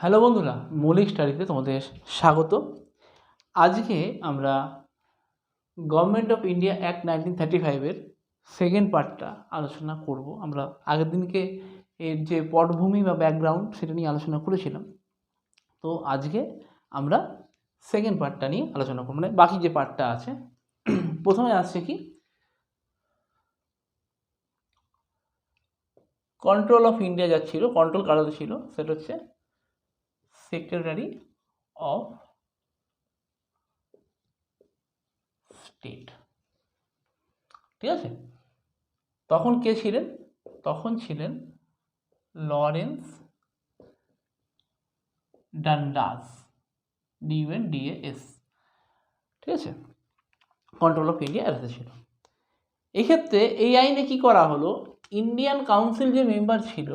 Hello বন্ধুরা, মৌলিক স্টাডিতে তোমাদের স্বাগত। আজকে আমরা গভর্নমেন্ট অফ ইন্ডিয়া অ্যাক্ট 1935-এর সেকেন্ড পার্টটা আলোচনা করব। আমরা আগের দিনকে এর যে পটভূমি বা ব্যাকগ্রাউন্ড সেটা নিয়ে আলোচনা করেছিলাম। তো আজকে আমরা সেকেন্ড পার্টটা নিয়ে আলোচনা করব, মানে বাকি যে পার্টটা আছে। প্রথমে আসছে কি, কন্ট্রোল অফ ইন্ডিয়া যা ছিল, কন্ট্রোল কারা ছিল, সেটা হচ্ছে সেক্রেটারি অফ স্টেট। ঠিক আছে, তখন কে ছিলেন? তখন ছিলেন লরেন্স ডান্ডাস, DUNDAS। ঠিক আছে, কন্ট্রোল অফ ইন্ডিয়া এর ছিল। এক্ষেত্রে এই আইনে কি করা হলো, ইন্ডিয়ান কাউন্সিল যে মেম্বার ছিল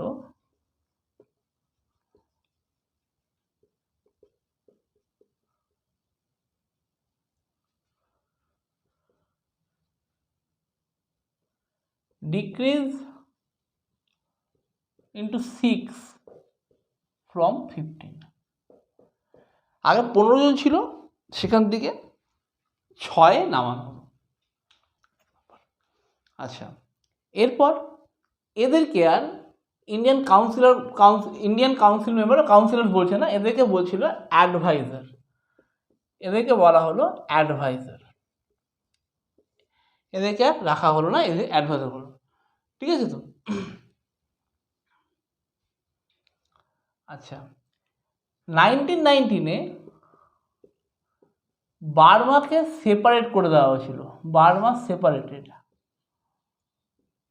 ডিক্রিজ ইন্টু 6 ফ্রম 15। আগে 15 জন ছিল, সেখান থেকে 6-এ নামানো হলো। আচ্ছা, এরপর এদেরকে আর ইন্ডিয়ান কাউন্সিল মেম্বার, কাউন্সিলর বলছে না, এদেরকে বলছিল অ্যাডভাইজার। এদেরকে বলা হলো অ্যাডভাইজার, এদেরকে আর রাখা হলো না, এদের অ্যাডভাইজার হলো। ঠিক আছে তো? আচ্ছা, 1919-এ বার্মাকে সেপারেট করে দেওয়া হয়েছিল। Burma separated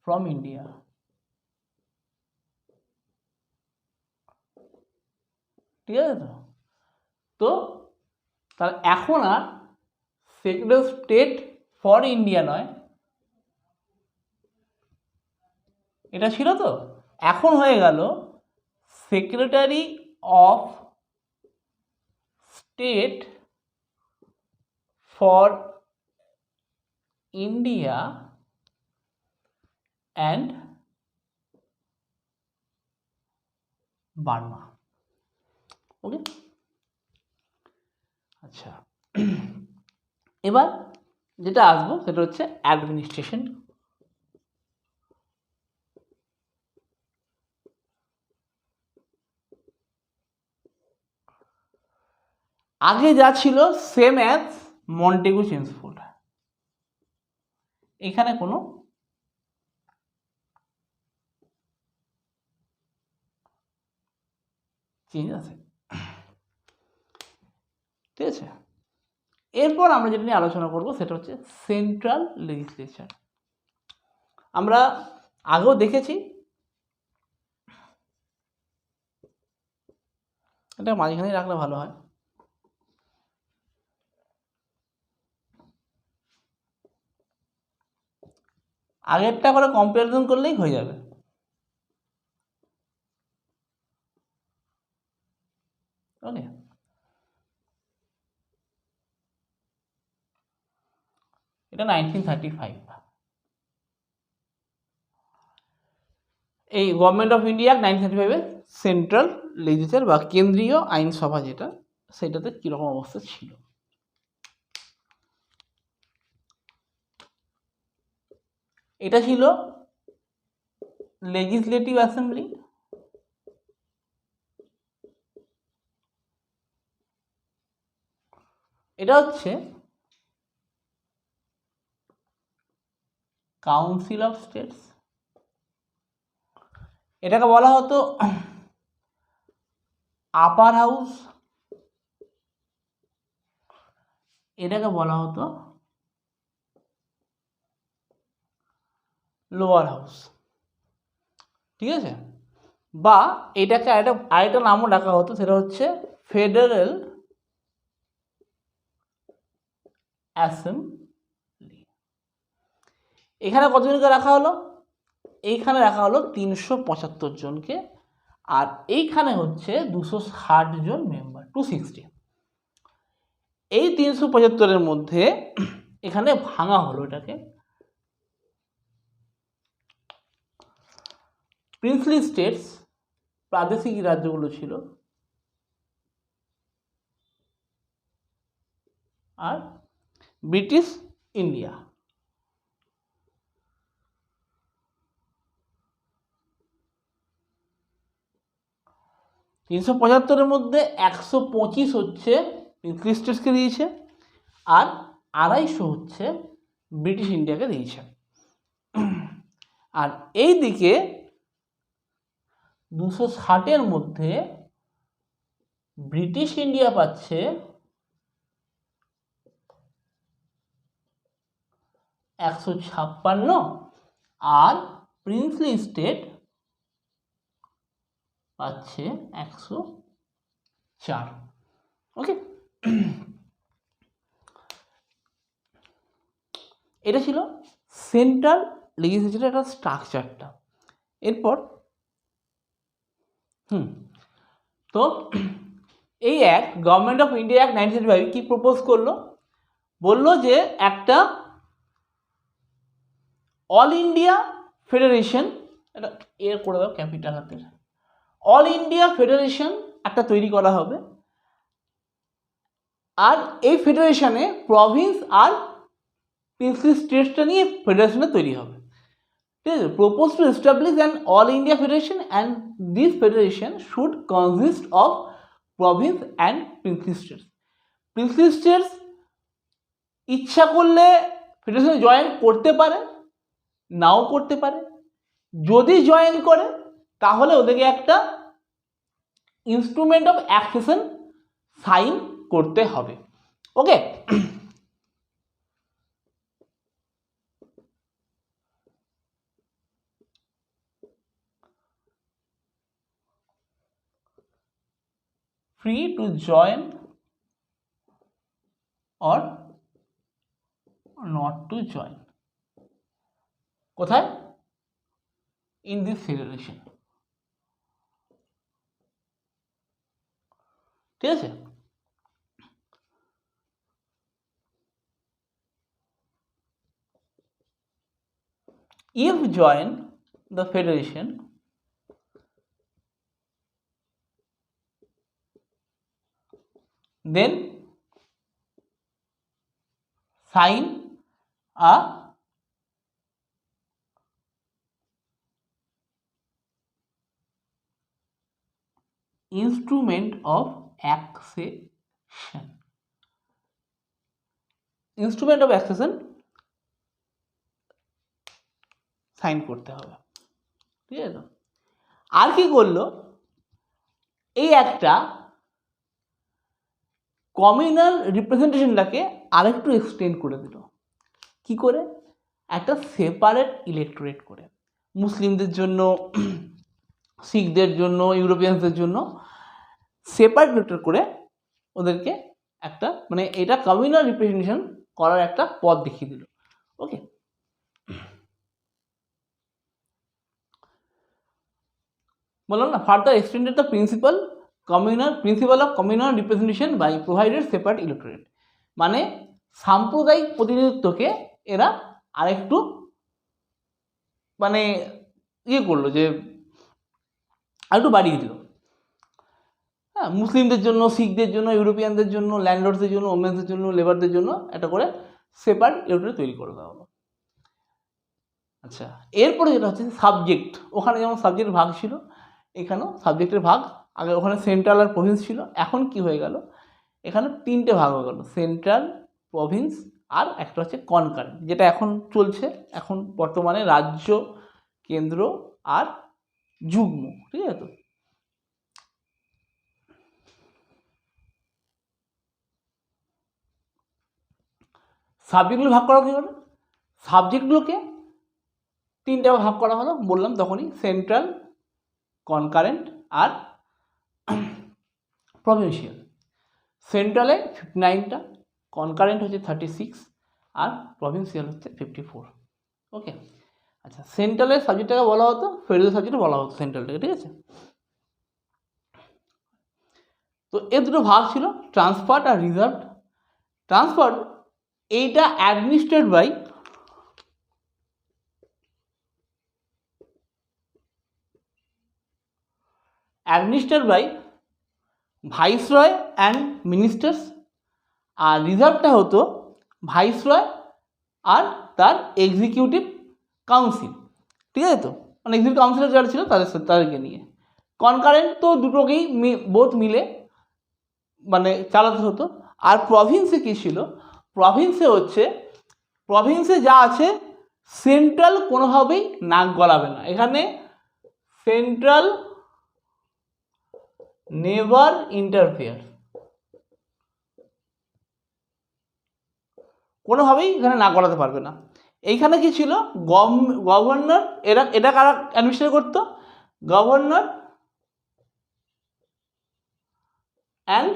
from India. ঠিক আছে তো? তো তাহলে এখন আর secretary of state for India নয়, এটা ছিল তো, এখন হয়ে গেল secretary of state for India and Burma. Okay, আচ্ছা, এবার যেটা আসবো সেটা হচ্ছে অ্যাডমিনিস্ট্রেশন। আগে যা ছিল সেম অ্যাজ মন্টেগু চেমসফোর্ড, এখানে কোনো চেঞ্জ আছে। ঠিক আছে, এরপর আমরা যেটা নিয়ে আলোচনা করব সেটা হচ্ছে সেন্ট্রাল লেজিসলেচার। আমরা আগেও দেখেছি, এটা মাঝখানে রাখলে ভালো হয়। আগেরটা করে কম্পারিজন করলেই হয়ে যাবে। ওকে, এটা 1935। এই গভর্নমেন্ট অফ ইন্ডিয়া 1935-এর সেন্ট্রাল লেজিসলেচার বা কেন্দ্রীয় আইনসভা যেটা, সেটাতে কীরকম অবস্থা ছিল। এটা ছিল লেজিসলেটিভ অ্যাসেম্বলি, এটা হচ্ছে কাউন্সিল অফ স্টেটস, এটাকে বলা হতো আপার হাউস, এটাকে বলা হতো লোয়ার হাউস। ঠিক আছে, বা এটাকে আরেকটা নামও ডাকা হতো, সেটা হচ্ছে ফেডারেল অ্যাসেম্বলি। এখানে কতজনকে রাখা হলো? এইখানে রাখা হলো 375 জনকে, আর এইখানে হচ্ছে 260 জন মেম্বার, 260। এই 375-এর মধ্যে এখানে ভাঙা হলো এটাকে প্রিন্সলি স্টেটস, প্রাদেশিক রাজ্যগুলো ছিল, আর ব্রিটিশ ইন্ডিয়া। তিনশো পঁচাত্তরের মধ্যে 125 হচ্ছে প্রিন্সলি স্টেটসকে দিয়েছে, আর 250 হচ্ছে ব্রিটিশ ইন্ডিয়াকে দিয়েছে। আর এই দিকে 260-এর মধ্যে ব্রিটিশ ইন্ডিয়া পাচ্ছে 156, আর প্রিন্সলি স্টেট পাচ্ছে 104। ওকে, এটা ছিল সেন্ট্রাল লেজিসলেচারের একটা স্ট্রাকচারটা। এরপর তো এই act, government of India act 1935 কি প্রপোজ করলো? বললো যে একটা অল ইন্ডিয়া ফেডারেশন, এটা এর করে দাও ক্যাপিটাল হাতের, অল ইন্ডিয়া ফেডারেশন একটা তৈরি করা হবে, আর এই ফেডারেশনে প্রভিন্স আর প্রিন্সলি স্টেটসটা নিয়ে ফেডারেশনে তৈরি হবে। ঠিক আছে, propose to establish an all India federation and this federation should consist of Province and princely states. Princely states ইচ্ছা করলে ফেডারেশনে জয়েন করতে পারে, নাও করতে পারে। যদি জয়েন করে তাহলে ওদেরকে একটা ইনস্ট্রুমেন্ট অফ অ্যাকসেশন সাইন করতে হবে। Okay, free to join or not to join. কোথায়? In this federation. ঠিক আছে, if join the federation, then sign a instrument of accession, instrument of accession sign করতে হবে। ঠিক আছে, আর কি করলো? এই একটা কমিউনাল রিপ্রেজেন্টেশনটাকে আরেকটু এক্সটেন্ড করে দিল। কি করে? একটা সেপারেট ইলেকটোরেট করে, মুসলিমদের জন্য, শিখদের জন্য, ইউরোপিয়ানসদের জন্য সেপারেট ইলেকটোরেট করে ওদেরকে একটা, মানে এটা কমিউনাল রিপ্রেজেন্টেশন করার একটা পথ দেখিয়ে দিল। ওকে, বললাম না, further extended the principle of communal representation by provided separate electorate. মানে সাম্প্রদায়িক প্রতিনিধিত্বকে এরা আরেকটু মানে ইয়ে করলো, যে আরেকটু বাড়িয়ে দিল। হ্যাঁ, মুসলিমদের জন্য, শিখদের জন্য, ইউরোপিয়ানদের জন্য, ল্যান্ডলর্ডসদের জন্য, ওমেন্সদের জন্য, লেবারদের জন্য একটা করে সেপারেট ইলেকটোরেট তৈরি করে দেওয়া হলো। আচ্ছা, এরপরে যেটা হচ্ছে সাবজেক্ট। ওখানে যেমন সাবজেক্ট ভাগ ছিল, এখানেও সাবজেক্টের ভাগ। আগে ওখানে সেন্ট্রাল আর প্রভিন্স ছিল, এখন কি হয়ে গেল? এখানে 3টে ভাগ হয়ে গেল, সেন্ট্রাল, প্রভিন্স আর একটা হচ্ছে কনকারেন্ট, যেটা এখন চলছে। এখন বর্তমানে রাজ্য, কেন্দ্র আর যুগ্ম। ঠিক আছে, তো সাবজেক্টগুলো ভাগ করা কী হবে? সাবজেক্টগুলোকে 3টে ভাগ করা হলো, বললাম তখনই, সেন্ট্রাল, কনকারেন্ট আর প্রভিন্সিয়াল। সেন্ট্রালে 59টা, কনকারেন্ট হচ্ছে 36 আর প্রভিন্সিয়াল হচ্ছে 54। ওকে, আচ্ছা, সেন্ট্রালের সাবজেক্টটাকে বলা হতো ফেডারেল সাবজেক্ট বলা হতো সেন্ট্রালটাকে। ঠিক আছে, তো এর দুটো ভাগ ছিল, ট্রান্সফার্ড আর রিজার্ভড। ট্রান্সফার্ড এইটা administered by viceroy and ministers, আর রিজার্ভটা হতো ভাইসরয় আর তার এক্সিকিউটিভ কাউন্সিল, ঠিক আছে তো, মানে এক্সিকিউটিভ কাউন্সিলর যারা ছিল তাদেরকে নিয়ে। কনকারেন্ট তো দুটোকেই বোথ মিলে মানে চালাতে হতো। আর প্রভিন্সে কী ছিল, প্রভিন্সে যা আছে সেন্ট্রাল কোনোভাবেই নাক গলাবে না। এখানে সেন্ট্রাল নেভার ইন্টারফেয়ার, কোনোভাবেই এখানে নাক গলাতে পারবে না। এইখানে কি ছিল, গভর্নর, এটা কারা অ্যাডমিনিস্ট্রেট করতো, গভর্নর অ্যান্ড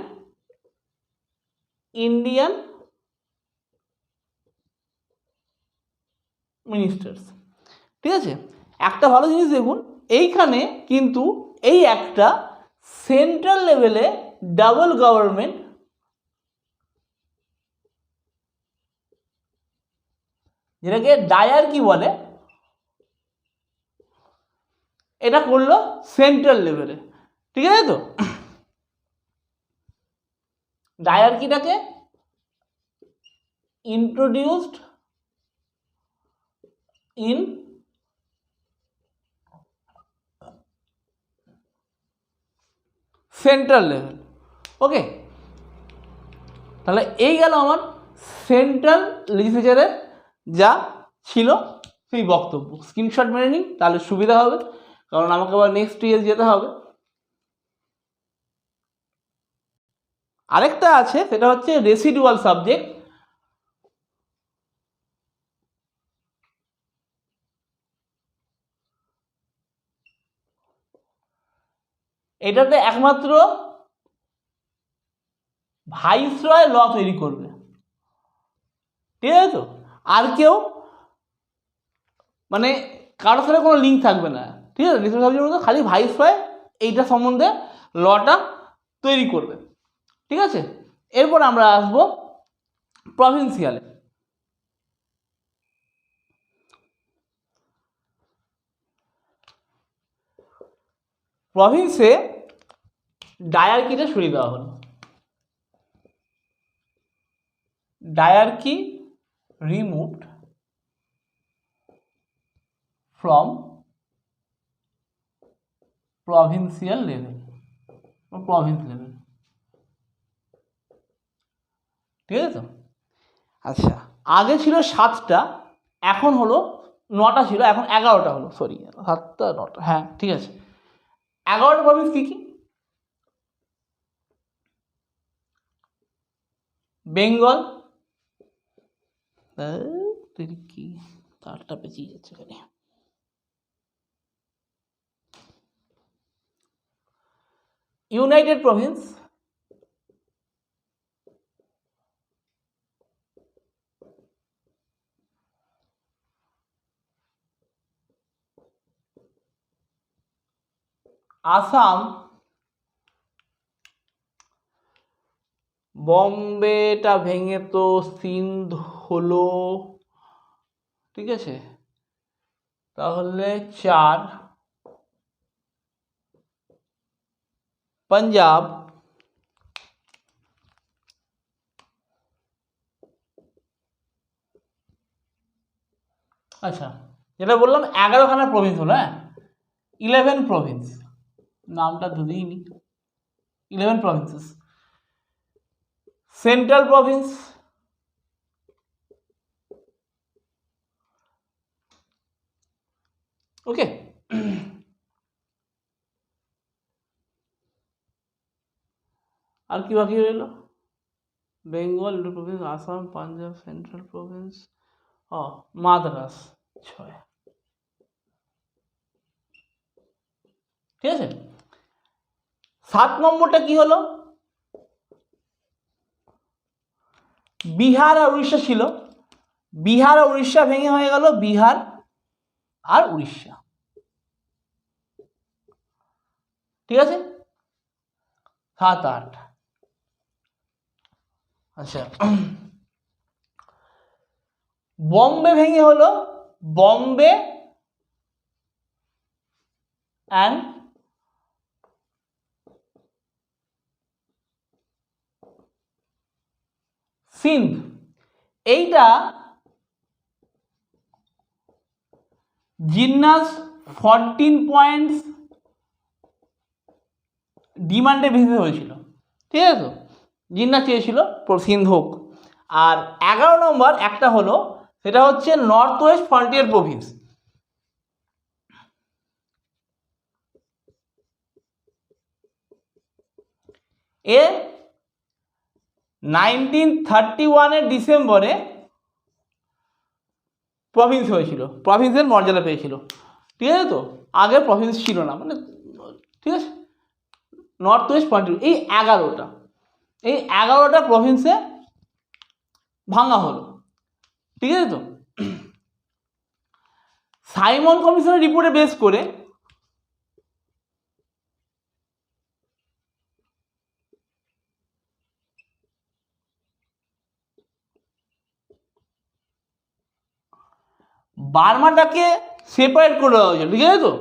ইন্ডিয়ান মিনিস্টার্স, ঠিক আছে। একটা ভালো জিনিস দেখুন, এইখানে কিন্তু এই একটা সেন্ট্রাল লেভেলে ডাবল গভর্নমেন্ট, যেটাকে ডায়ার্কি বলে, এটা করলো সেন্ট্রাল লেভেলে, ঠিক আছে তো। ডায়ার্কিটাকে ইন্ট্রোডিউসড ইন সেন্ট্রাল লেভেল, ওকে। তাহলে এই গেল আমার সেন্ট্রাল লেজিসলেচারের যা ছিল সেই বক্তব্য। স্ক্রিনশট মেরে নিন, তাহলে সুবিধা হবে, কারণ আমাকে আবার নেক্সট ইয়ার যেতে হবে। আরেকটা আছে, সেটা হচ্ছে রেসিডুয়াল সাবজেক্ট। এটাতে একমাত্র ভাইসরয় ল তৈরি করবে, ঠিক আছে তো। আর কেউ মানে কারোর সাথে কোনো লিঙ্ক থাকবে না, ঠিক আছে। রেসিডুয়াল সাবজেক্টের মধ্যে খালি ভাইসরয় এইটা সম্বন্ধে লটা তৈরি করবে, ঠিক আছে। এরপর আমরা আসবো প্রভিন্সিয়ালে। প্রভিন্সে ডায়ার্কিটা সরিয়ে দেওয়া হলো, dyarchy removed from provincial level, Province level, ঠিক আছে তো। আচ্ছা, আগে ছিল 7টা, এখন হলো 9টা, ছিল এখন 11টা হলো, সরি 7টা 9টা, হ্যাঁ ঠিক আছে। 11টা প্রভিন্স কী কী, বেঙ্গল, কি তারটা পেঁচিয়ে যাচ্ছে এখানে, ইউনাইটেড প্রভিন্স, আসাম, বম্বেটা ভেঙে তো সিন্ধ হলো, ঠিক আছে, তাহলে 4, পাঞ্জাব, আচ্ছা যেটা বললাম 11খানা প্রভিন্স হলো, হ্যাঁ 11 প্রভিন্স, নামটা ধরেই নি, 11 প্রভিন্সেস। Central province, okay. আর কি বাকি রইল, Bengal, province, Assam, Punjab, central province, ও মাদ্রাস 6, ঠিক আছে। 7 নম্বরটা কি হলো, বিহার আর উড়িষ্যা ছিল, বিহার আর উড়িষ্যা ভেঙে হয়ে গেল বিহার আর উড়িষ্যা, ঠিক আছে। 7, 8, আচ্ছা। বম্বে ভেঙে হলো বম্বে অ্যান্ড সিন্ধ, এইটা জিন্নাস 14 পয়েন্টস ডিমান্ডে বেসিসে হয়েছিল, ঠিক আছে তো, জিন্নাস চেয়েছিল সিন্ধ হোক। আর 11 নম্বর একটা হলো, সেটা হচ্ছে নর্থ ওয়েস্ট ফ্রন্টিয়ার প্রভিন্স। এ 1931 ডিসেম্বরে প্রভিন্স হয়েছিল, প্রভিন্সের মর্যাদা পেয়েছিল, ঠিক আছে তো, আগে প্রভিন্স ছিল না, মানে ঠিক আছে। নর্থ ওয়েস্ট ফ্রন্টিয়ার এই 11টা প্রভিন্সে ভাঙা হলো, ঠিক আছে তো। সাইমন কমিশনের রিপোর্টে বেস করে বার্মাটাকে সেপারেট করে দেওয়া হয়েছিল, ঠিক আছে তো।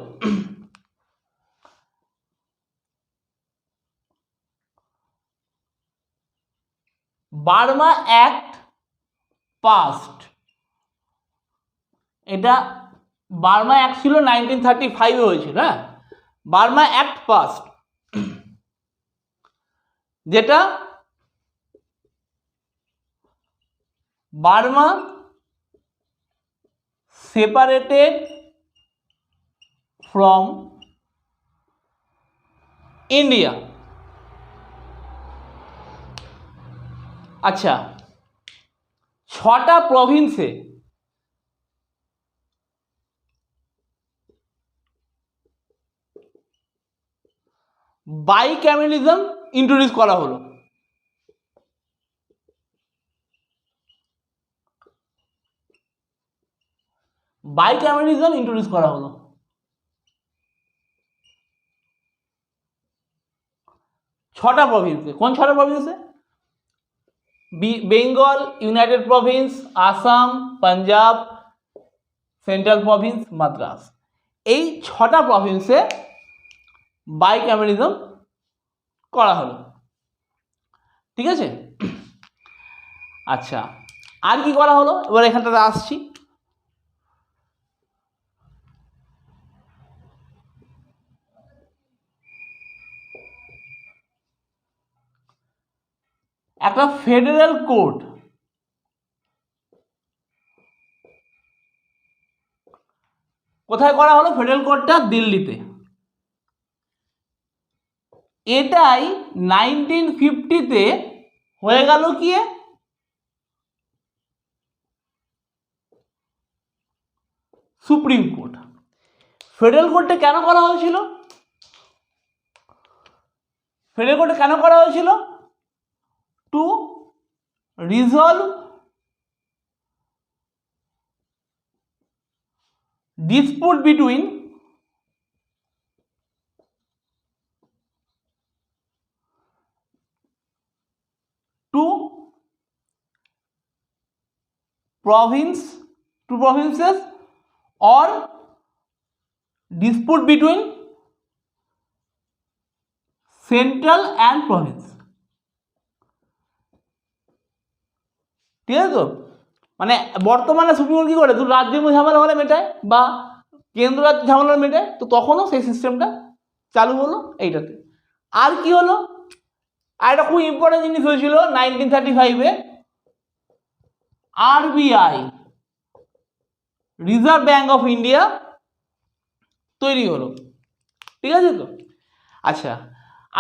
বার্মা অ্যাক্ট পাস্ট, এটা বার্মা অ্যাক্ট ছিল 1935 হয়েছিল, হ্যাঁ। বার্মা অ্যাক্ট পাস্ট, যেটা বার্মা সেপারেটেড ফ্রম ইন্ডিয়া। আচ্ছা, 6টা প্রভিন্সে বাইক্যামেরালিজম ইন্ট্রোডিউস করা হলো। বাইক্যামেরালিজম ইন্ট্রোডিউস করা হলো। ছটা প্রভিন্সে, কোন 6টা প্রভিন্সে? Bengal, united province, Assam, Punjab, central province, Madras. এই 6টা প্রভিন্সে বাইক্যামেরালিজম করা হলো, ঠিক আছে। আচ্ছা, আর কি করা হলো, এবার এখানটাতে আসছি। একটা ফেডারেল কোর্ট, কোথায় করা হলো? ফেডারেল কোর্টটা দিল্লিতে। এটাই 1950-তে হয়ে গেল কি সুপ্রিম কোর্ট। ফেডারেল কোর্টে কেন করা হয়েছিল? ফেডারেল কোর্টে কেন করা হয়েছিল? To resolve dispute between two provinces or dispute between central and province, ঠিক আছে তো। মানে বর্তমানে সুপ্রিম কোর্ট কি করে, দু রাজ্যের মধ্যে ঝামেলা হলে মেটায় বা কেন্দ্র রাজ্য ঝামেলা মেটায়, তো তখনও সেই সিস্টেমটা চালু হলো এইটাতে। আর কি হলো, আর একটা খুব ইম্পর্টেন্ট জিনিস হয়েছিল 1935-এ, RBI, reserve bank of India তৈরি হলো, ঠিক আছে তো। আচ্ছা,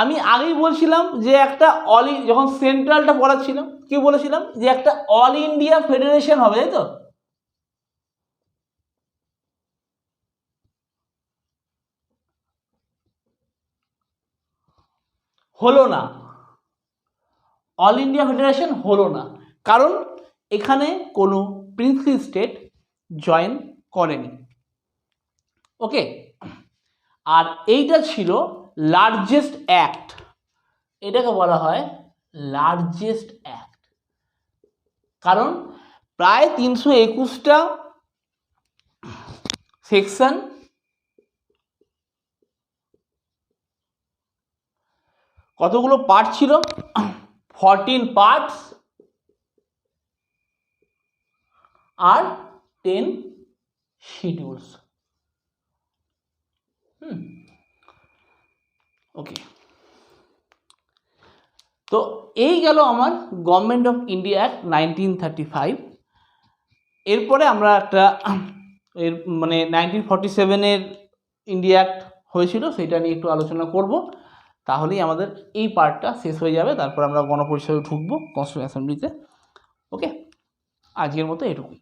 আমি আগেই বলছিলাম যে একটা যখন সেন্ট্রালটা পড়াচ্ছিলাম, কি বলেছিলাম যে একটা অল ইন্ডিয়া ফেডারেশন হবে, তাই তো। হলো না, অল ইন্ডিয়া ফেডারেশন হলো না, কারণ এখানে কোনো প্রিন্সলি স্টেট জয়েন করেনি, ওকে। আর এইটা ছিল লার্জেস্ট অ্যাক্ট, এটাকে বলা হয় লার্জেস্ট অ্যাক্ট, কারণ প্রায় 321টা সেকশন, কতগুলো পার্ট ছিল? 14 পার্টস, আর 10 শিডিউলস। ওকে, তো এই গেল আমার গভর্নমেন্ট অফ ইন্ডিয়া অ্যাক্ট 1935। এরপরে আমরা একটা এর মানে 1947-এর ইন্ডিয়া অ্যাক্ট হয়েছিল, সেটা নিয়ে একটু আলোচনা করব, তাহলেই আমাদের এই পার্টটা শেষ হয়ে যাবে। তারপর আমরা গণপরিষদে ঢুকবো, কনস্টিটিউশন অ্যাসেম্বলিতে। ওকে, আজকের মতো এটুকুই।